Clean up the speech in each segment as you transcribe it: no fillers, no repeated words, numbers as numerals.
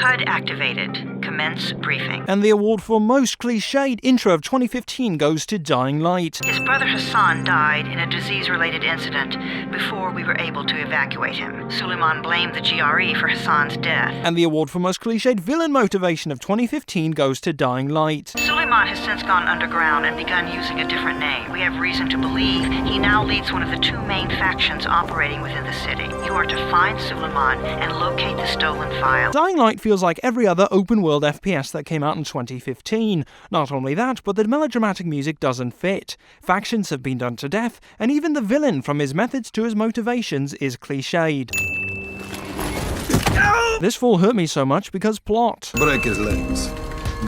HUD activated. Commence briefing. And the award for most cliched intro of 2015 goes to Dying Light. His brother Hassan died in a disease-related incident before we were able to evacuate him. Suleiman blamed the GRE for Hassan's death. And the award for most cliched villain motivation of 2015 goes to Dying Light. Suleiman has since gone underground and begun using a different name. We have reason to believe he now leads one of the two main factions operating within the city. You are to find Suleiman and locate the stolen file. Dying Light feels like every other open-world FPS that came out in 2015. Not only that, but the melodramatic music doesn't fit. Factions have been done to death, and even the villain, from his methods to his motivations, is cliched. This fall hurt me so much because plot. Break his legs,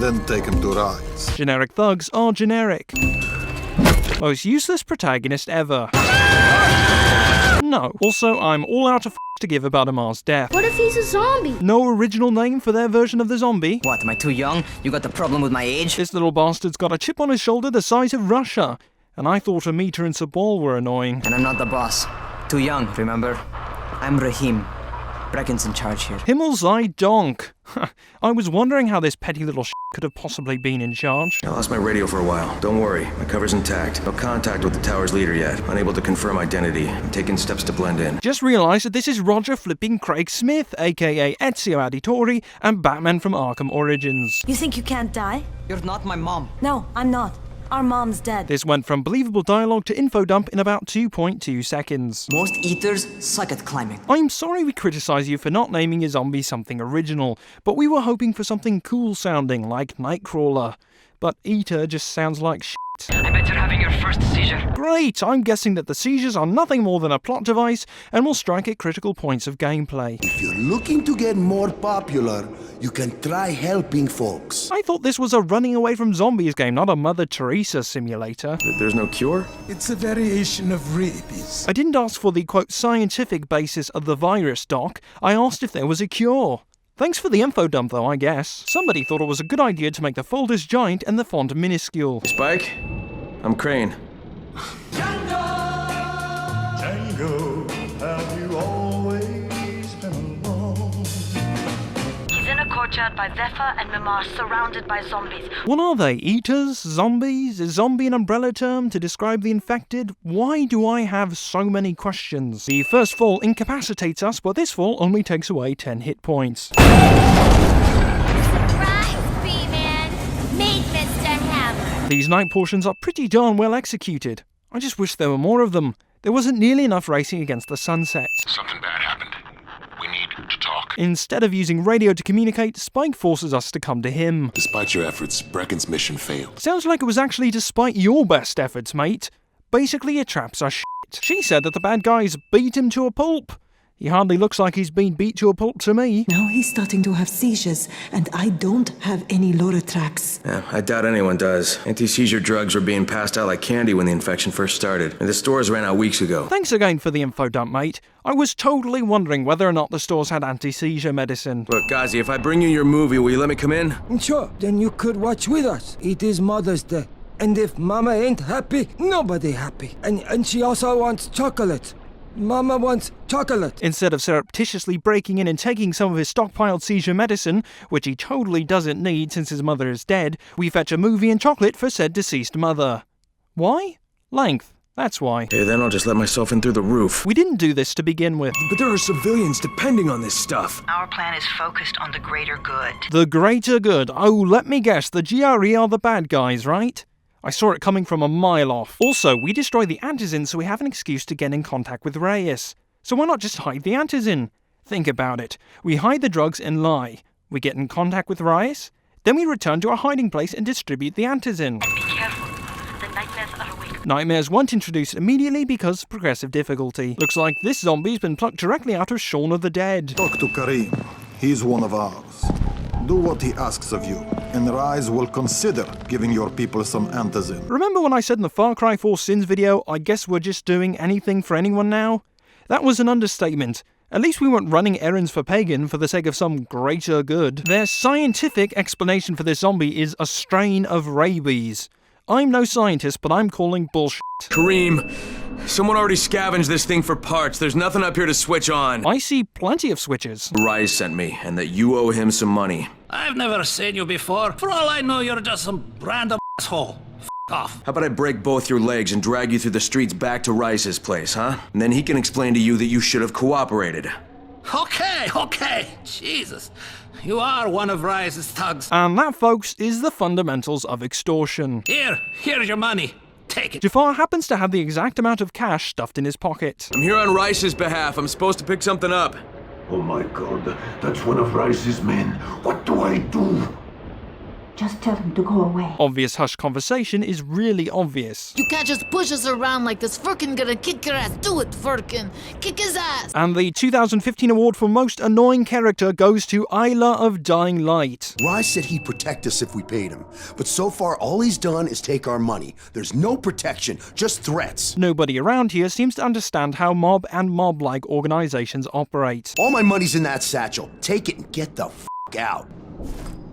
then take him to Rise. Generic thugs are generic. Most useless protagonist ever. No. Also, I'm all out of to give about Amar's death. What if he's a zombie? No original name for their version of the zombie. What, am I too young? You got the problem with my age? This little bastard's got a chip on his shoulder the size of Russia. And I thought Amita and Sabal were annoying. And I'm not the boss. Too young, remember? I'm Rahim. Brecken's in charge here. Himmelsei Donk. I was wondering how this petty little could have possibly been in charge. I lost my radio for a while. Don't worry, my cover's intact. No contact with the tower's leader yet. Unable to confirm identity. I'm taking steps to blend in. Just realised that this is Roger flipping Craig Smith, aka Ezio Auditore, and Batman from Arkham Origins. You think you can't die? You're not my mom. No, I'm not. Our mom's dead. This went from believable dialogue to info dump in about 2.2 seconds. Most eaters suck at climbing. I'm sorry we criticise you for not naming your zombie something original, but we were hoping for something cool sounding like Nightcrawler. But Eater just sounds like shit. I bet you're having your first seizure. Great! I'm guessing that the seizures are nothing more than a plot device and will strike at critical points of gameplay. If you're looking to get more popular, you can try helping folks. I thought this was a running away from zombies game, not a Mother Teresa simulator. There's no cure? It's a variation of rabies. I didn't ask for the, quote, scientific basis of the virus, Doc. I asked if there was a cure. Thanks for the info dump, though, I guess. Somebody thought it was a good idea to make the folders giant and the font minuscule. Spike? I'm Crane. Django, have you always been alone? He's in a courtyard by Vefa and Mimar, surrounded by zombies. What are they? Eaters? Zombies? Is zombie an umbrella term to describe the infected? Why do I have so many questions? The first fall incapacitates us, but this fall only takes away 10 hit points. These night portions are pretty darn well executed. I just wish there were more of them. There wasn't nearly enough racing against the sunset. Something bad happened. We need to talk. Instead of using radio to communicate, Spike forces us to come to him. Despite your efforts, Brecken's mission failed. Sounds like it was actually despite your best efforts, mate. Basically, your traps are shit. She said that the bad guys beat him to a pulp. He hardly looks like he's been beat to a pulp to me. Now he's starting to have seizures, and I don't have any Loratrax. Yeah, I doubt anyone does. Anti-seizure drugs were being passed out like candy when the infection first started, and the stores ran out weeks ago. Thanks again for the info dump, mate. I was totally wondering whether or not the stores had anti-seizure medicine. Look, Ghazi, if I bring you your movie, will you let me come in? Sure, then you could watch with us. It is Mother's Day. And if Mama ain't happy, nobody happy. And she also wants chocolate. Mama wants chocolate. Instead of surreptitiously breaking in and taking some of his stockpiled seizure medicine, which he totally doesn't need since his mother is dead, we fetch a movie and chocolate for said deceased mother. Why? Length. That's why. Okay, then I'll just let myself in through the roof. We didn't do this to begin with. But there are civilians depending on this stuff. Our plan is focused on the greater good. The greater good. Oh, let me guess, the GRE are the bad guys, right? I saw it coming from a mile off. Also, we destroy the Antizin so we have an excuse to get in contact with Reyes. So why not just hide the Antizin? Think about it. We hide the drugs and lie. We get in contact with Reyes. Then we return to our hiding place and distribute the Antizin. Be careful. The nightmares are awake. Nightmares weren't introduced immediately because of progressive difficulty. Looks like this zombie's been plucked directly out of Shaun of the Dead. Talk to Karim. He's one of ours. Do what he asks of you, and Rise will consider giving your people some antizin. Remember when I said in the Far Cry 4 Sins video, I guess we're just doing anything for anyone now? That was an understatement. At least we weren't running errands for Pagan for the sake of some greater good. Their scientific explanation for this zombie is a strain of rabies. I'm no scientist, but I'm calling bullshit. Kareem, someone already scavenged this thing for parts. There's nothing up here to switch on. I see plenty of switches. Rise sent me, and that you owe him some money. I've never seen you before. For all I know, you're just some random asshole. F off. How about I break both your legs and drag you through the streets back to Rice's place, huh? And then he can explain to you that you should have cooperated. Okay. Jesus. You are one of Rice's thugs. And that, folks, is the fundamentals of extortion. Here's your money. Take it. Jafar happens to have the exact amount of cash stuffed in his pocket. I'm here on Rice's behalf. I'm supposed to pick something up. Oh my God, that's one of Rice's men. What do I do? Just tell him to go away. Obvious hushed conversation is really obvious. You can't just push us around like this. Furkin gonna kick your ass. Do it, Furkin. Kick his ass. And the 2015 award for most annoying character goes to Isla of Dying Light. Rice said he'd protect us if we paid him. But so far, all he's done is take our money. There's no protection, just threats. Nobody around here seems to understand how mob and mob-like organizations operate. All my money's in that satchel. Take it and get the f*** out.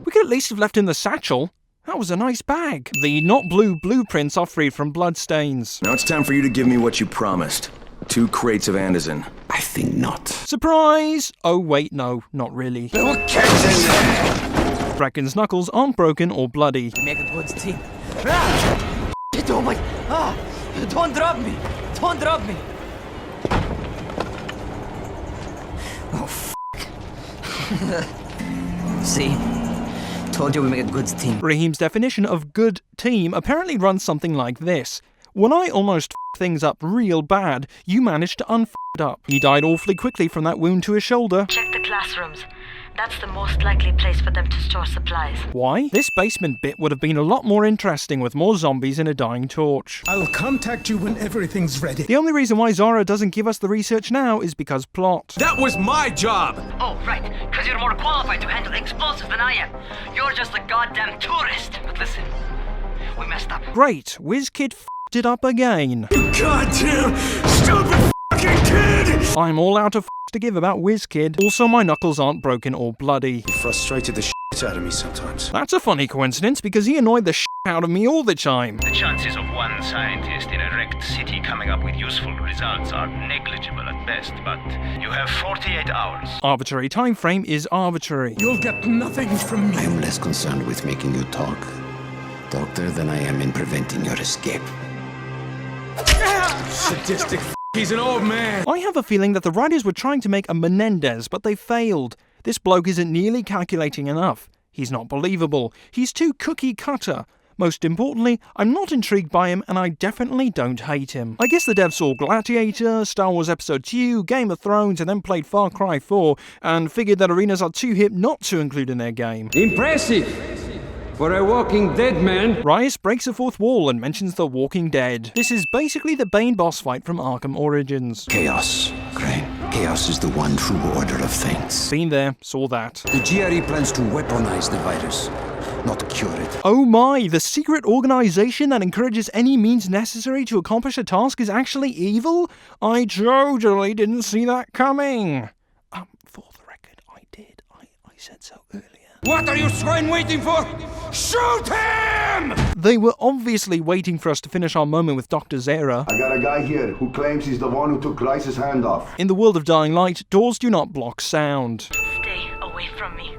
We could at least have left in the satchel. That was a nice bag. The not blue blueprints are free from bloodstains. Now it's time for you to give me what you promised. 2 crates of Anderson. I think not. Surprise! Oh wait, no, not really. Brecken's knuckles aren't broken or bloody. Make a good team. Oh my... Don't drop me! Don't drop me! Oh, f***. See? Told you we make a good team. Raheem's definition of good team apparently runs something like this. When I almost f***ed things up real bad, you managed to un*** it up. He died awfully quickly from that wound to his shoulder. Check the classrooms. That's the most likely place for them to store supplies. Why? This basement bit would have been a lot more interesting with more zombies and a dying torch. I'll contact you when everything's ready. The only reason why Zara doesn't give us the research now is because plot. That was my job! Oh, right, because you're more qualified to handle explosives than I am. You're just a goddamn tourist. But listen, we messed up. Great, WizKid f***ed it up again. You goddamn stupid fucking kid! I'm all out of to give about WizKid. Also, my knuckles aren't broken or bloody. You frustrated the shit out of me sometimes. That's a funny coincidence because he annoyed the shit out of me all the time. The chances of one scientist in a wrecked city coming up with useful results are negligible at best, but you have 48 hours. Arbitrary time frame is arbitrary. You'll get nothing from me. I am less concerned with making you talk, Doctor, than I am in preventing your escape. Sadistic he's an old man. I have a feeling that the writers were trying to make a Menendez, but they failed. This bloke isn't nearly calculating enough. He's not believable. He's too cookie cutter. Most importantly, I'm not intrigued by him, and I definitely don't hate him. I guess the devs saw Gladiator, Star Wars Episode 2, Game of Thrones, and then played Far Cry 4, and figured that arenas are too hip not to include in their game. Impressive! For a Walking Dead man. Rice breaks a fourth wall and mentions the Walking Dead. This is basically the Bane boss fight from Arkham Origins. Chaos, Crane. Chaos is the one true order of things. Been there, saw that. The GRE plans to weaponize the virus, not cure it. Oh my, the secret organization that encourages any means necessary to accomplish a task is actually evil? I totally didn't see that coming. For the record, I did. I said so earlier. What are you swine waiting for? Shoot him! They were obviously waiting for us to finish our moment with Dr. Zara. I got a guy here who claims he's the one who took Rice's hand off. In the world of Dying Light, doors do not block sound. Stay away from me.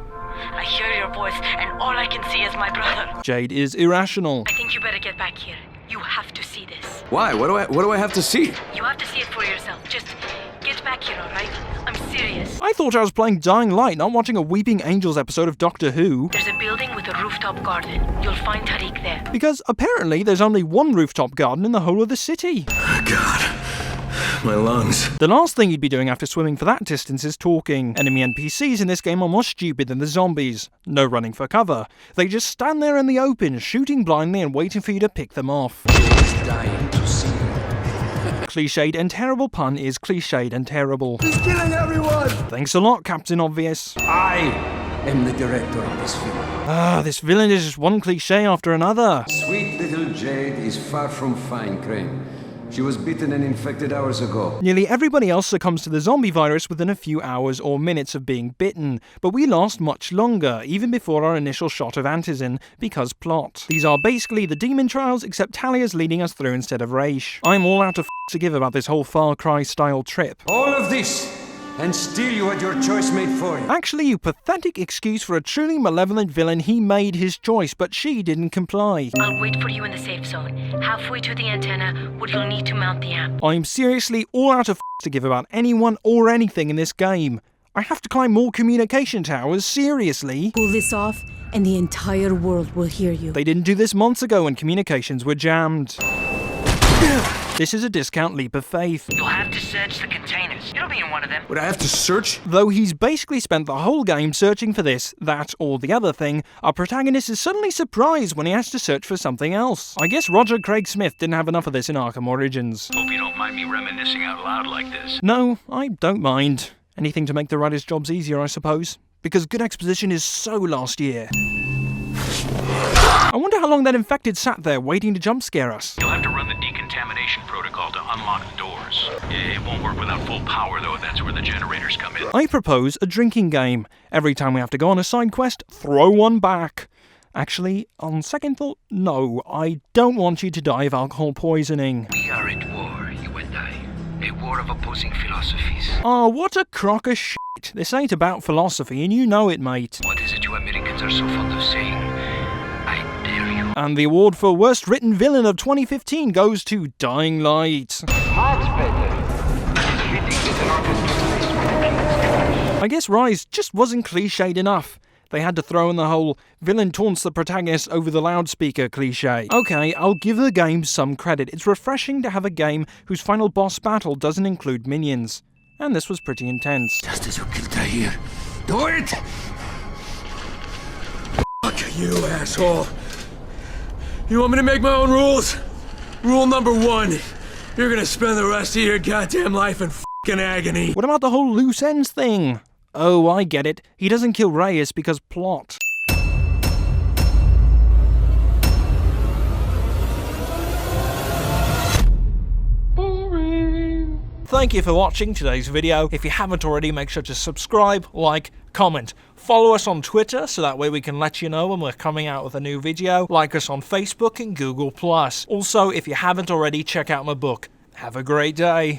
I hear your voice, and all I can see is my brother. Jade is irrational. I think you better get back here. You have to see this. Why? What do I have to see? You have to see it for yourself. Just get back here, alright? I'm serious. I thought I was playing Dying Light, not watching a Weeping Angels episode of Doctor Who. There's a building with a rooftop garden. You'll find Tariq there. Because apparently there's only one rooftop garden in the whole of the city. Oh, God. My lungs. The last thing you'd be doing after swimming for that distance is talking. Enemy NPCs in this game are more stupid than the zombies. No running for cover. They just stand there in the open, shooting blindly and waiting for you to pick them off. Dying to see you. Cliched and terrible pun is cliched and terrible. He's killing everyone! Thanks a lot, Captain Obvious. I am the director of this film. This villain is just one cliche after another. Sweet little Jade is far from fine, Crane. She was bitten and infected hours ago. Nearly everybody else succumbs to the zombie virus within a few hours or minutes of being bitten, but we last much longer, even before our initial shot of antizin, because plot. These are basically the demon trials, except Talia's leading us through instead of Raish. I'm all out of to give about this whole Far Cry style trip. All of this, and still you had your choice made for you. Actually, you pathetic excuse for a truly malevolent villain. He made his choice, but she didn't comply. I'll wait for you in the safe zone, halfway to the antenna, where you'll need to mount the amp. I'm seriously all out of to give about anyone or anything in this game. I have to climb more communication towers, seriously. Pull this off, and the entire world will hear you. They didn't do this months ago when communications were jammed. This is a discount leap of faith. You'll have to search the containers. It'll be in one of them. Would I have to search? Though he's basically spent the whole game searching for this, that, or the other thing, our protagonist is suddenly surprised when he has to search for something else. I guess Roger Craig Smith didn't have enough of this in Arkham Origins. Hope you don't mind me reminiscing out loud like this. No, I don't mind. Anything to make the writers' jobs easier, I suppose. Because good exposition is so last year. I wonder how long that infected sat there waiting to jump scare us. You'll have to run the decontamination protocol to unlock the doors. It won't work without full power, though. That's where the generators come in. I propose a drinking game. Every time we have to go on a side quest, throw one back. Actually, on second thought, no, I don't want you to die of alcohol poisoning. We are at war, you and I. A war of opposing philosophies. Oh, what a crock of shit. This ain't about philosophy, and you know it, mate. What is it you Americans are so fond of saying? I dare you. And the award for Worst Written Villain of 2015 goes to Dying Light. I guess Rise just wasn't cliched enough. They had to throw in the whole villain taunts the protagonist over the loudspeaker cliche. Okay, I'll give the game some credit. It's refreshing to have a game whose final boss battle doesn't include minions. And this was pretty intense. Just as you killed Tahir. Do it! Fuck you, asshole. You want me to make my own rules? Rule number 1. You're gonna spend the rest of your goddamn life in fucking agony. What about the whole loose ends thing? Oh, I get it. He doesn't kill Reyes because plot. Thank you for watching today's video. If you haven't already, make sure to subscribe, like, comment. Follow us on Twitter so that way we can let you know when we're coming out with a new video. Like us on Facebook and Google+. Also, if you haven't already, check out my book. Have a great day.